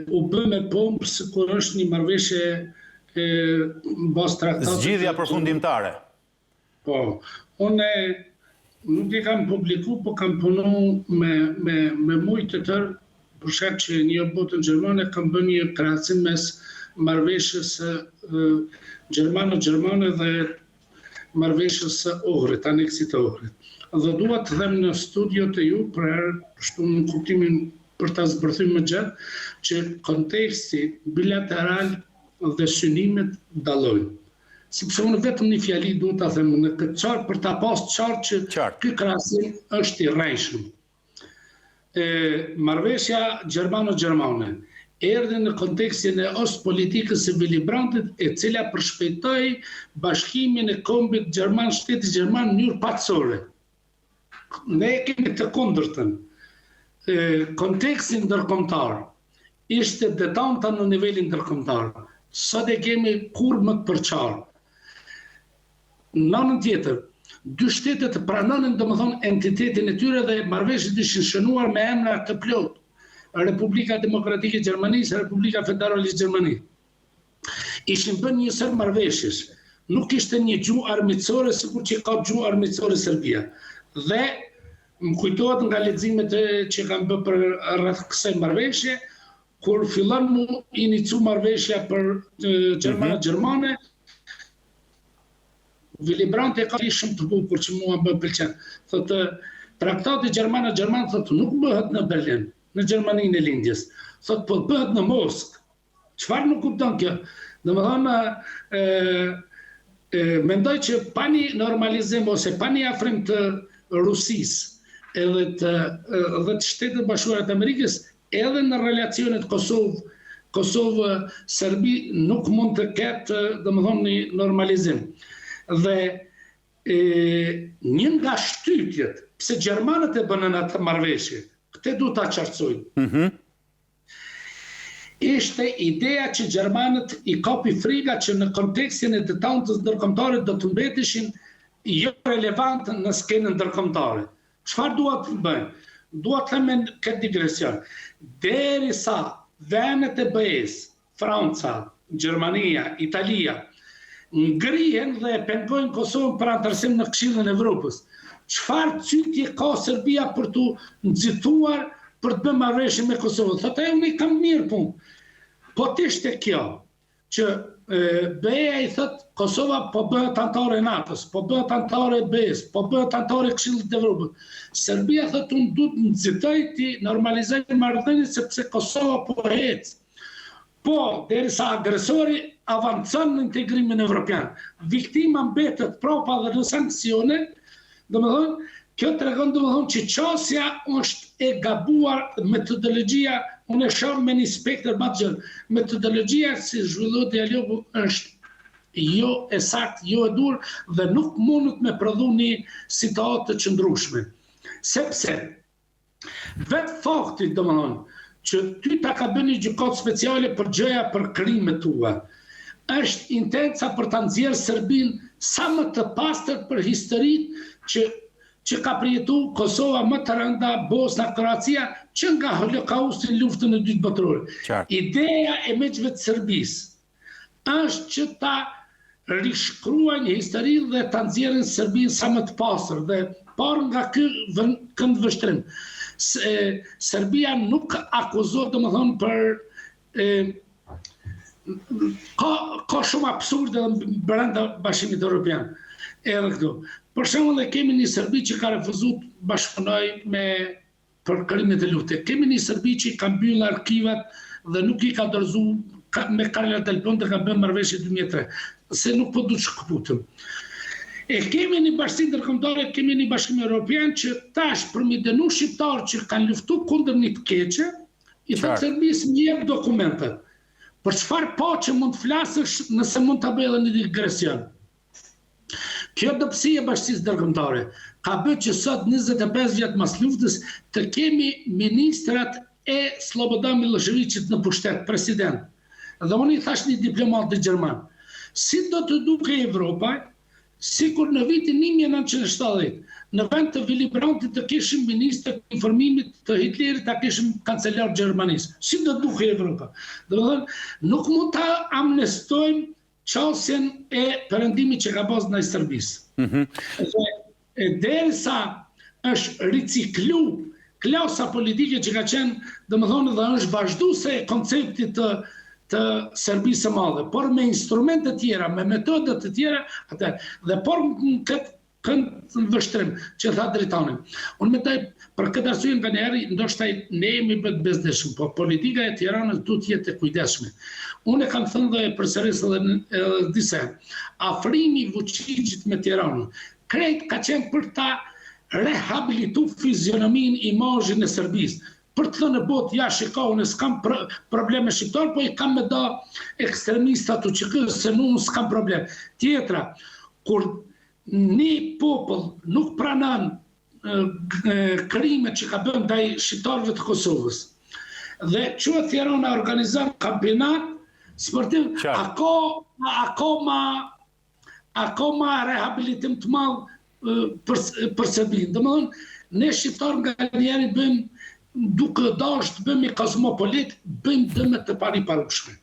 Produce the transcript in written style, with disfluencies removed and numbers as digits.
u bë me pompë se kur është një marrëveshje mbas traktatit. Zgjidhja përfundimtare. Po, unë nuk e kam publiku, po kam punu me mujtë të tërë, për shkak që një botën gjermane kam bërë një krahasim mes marrëveshjes gjermane dhe marrëveshjes së Ohrit, aneksit të Ohrit. Dhe dua të them në studiot e ju për herë në kuptimin për ta zbërthyer më gjatë që konteksti bilateral dhe synimet dallojnë. Sepse unë vetëm një fjali duhet ta them në këtë qartë për ta pas qartë që ky krahasim është i rrejshëm. Marrëveshja gjermano-gjermane erdhi në kontekstin e politikës së Willy Brandtit, e cila përshpejtoi bashkimin e kombit gjerman, shtetit gjerman në mënyrë paçore. Ne kemi të kundërtën. Konteksti ndërkombëtar ishte detanta në nivelin ndërkombëtar. Sot e kemi kur më të përqarë. Në anën tjetër, dy shtetet pranonin domethënë entitetin e tyre dhe marrëveshjet ishin shënuar me emra të plot. Republika Demokratike e Gjermanisë, Republika Federale e Gjermanisë. Ishin bërë një sër marrëveshjes. Nuk ishte një gjuhë armiqësore sikur që ka gjuhë armiqësore Serbia. Dhe më kujtohet nga leximet që kam bërë për rreth kësaj marrëveshje, kur fillon mu inicu marrëveshja për gjermane, Willy Brandt e ka shumë të bukur që mua më pëlqen. Thotë, traktati gjermano-gjerman thotë nuk bëhet në Berlin, në Gjermaninë e lindjes. Thotë, po bëhet në Moskë. Çfarë nuk kupton kjo? Domethënë, mendoj që pa një normalizim ose pa një afrim të Rusisë edhe të Shtetit Bashkuar të Amerikës, edhe në relacionet Kosovë-Serbi nuk mund të ketë domethënë një normalizim. Dhe një nga shtytjet pse gjermanët e bënën atë marrëveshje, këtë duhet ta qartësojmë. Ishte ideja që gjermanët i kapi friga që në kontekstin e detantës ndërkombëtare do të mbeteshin jo relevant në skenën ndërkombëtare. Çfarë dua të bëjmë? Dua të them këtë digresion. Derisa vendet e BE-s, Franca, Gjermania, Italia, ngrihen dhe e pengojnë Kosovën për antarësim në Këshillin e Evropës. Çfarë çytje ka Serbia për të nxituar për të bërë marrëveshje me Kosovën? Thotë unë i kam mirë punë. Po t'ishte kjo që BE-ja i thotë Kosova po bëhet anëtare e NATO-s, po bëhet anëtare e BE-s, po bëhet anëtare e Këshillit të Evropës. Serbia thotë unë duhet të nxitoj ti normalizoj marrëdhënien sepse Kosova po ecë. Po, derisa agresori avancon në integrimin evropian, viktima mbetet prapa dhe në sanksione, domethënë, kjo tregon domethënë që qasja është e gabuar, metodologjia, unë e shoh me një spektër më të gjerë. Metodologjia si zhvillohet dialogu është jo e saktë, jo e dur dhe nuk mundet me prodhu një situatë të qëndrueshme. Sepse vetë fakti domethënë që ty ta ka bënë një gjykatë speciale për gjëja për krimet tua, është intenca për ta nxjerrë Serbinë sa më të pastër për historitë që ka përjetuar Kosova më të rënda, Bosna, Kroacia, që nga Holokausti në luftën e dytë botërore. Ideja e meqve të Serbisë është që ta rishkruajnë histori dhe ta nxjerrin Serbinë sa më të pastër dhe parë nga ky këndvështrim. Serbia nuk akuzohet domethënë për ka shumë absurde brenda Bashkimit Evropian. Edhe këtu. Për shembull, kemi një Serbi që ka refuzuar të bashkëpunojë për krimet e luftës. Kemi një Serbi që ka mbyllur arkivat dhe nuk i ka dorëzuar me Karla Del Ponte ka bërë marrëveshje 2003, se nuk po duhet të shkëputem. E kemi një bashkësi ndërkombëtare, kemi një bashkim evropian që tash për mi dënu shqiptarë që kanë luftuar kundër një të keqe, i thotë Serbisë më jep dokumentet. Për çfarë që mund të flasësh nëse mund ta bëjë edhe një digresion. Kjo dobësi e bashkësisë ndërkombëtare ka bërë që sot 25 vjet mas luftës të kemi ministrat e Slobodan Miloševićit në pushtet, president. Dhe unë i thash një diplomat të gjerman, si do të duke Evropa sikur në vitin 1970 në vend të Willy Brandtit të kishim ministër të informimit të Hitlerit, ta kishim kancelar Gjermanisë. Si do duke Evropa? Domethënë, nuk mund ta amnestojmë qasjen e perëndimit që ka pas ndaj Serbisë. Derisa është riciklu klasa politike që ka qenë, domethënë, dhe është vazhduese e konceptit të Serbisë së Madhe, por me instrumente të tjera, me metode të tjera, dhe por këtë kënd vështrim që tha Dritani. Unë mendoj për këtë arsye nganjëherë ndoshta ne jemi të bezdeshëm, por politika e Tiranës duhet të jetë e kujdesshme. Unë kam thënë dhe përsëris edhe disa, afrimi i Vučićit me Tiranën krejt ka qenë për ta rehabilitu fizionominë, imazhin e Serbisë. Për të thënë botë, ja shiko, unë s'kam probleme shqiptar, po i kam me da ekstremistat u që kësë, se unë s'kam problem. Tjetra, kur një popull nuk pranon krimet që ka bën ndaj shqiptarëve të Kosovës, dhe quhet Tirana organizon kampionat sportiv, akoma rehabilitim të madh për Serbinë. Domethënë, ne shqiptarë nganjëherë bëjmë, duke dashur të bëhemi kozmopolit, bëjmë dëme të pariparueshme.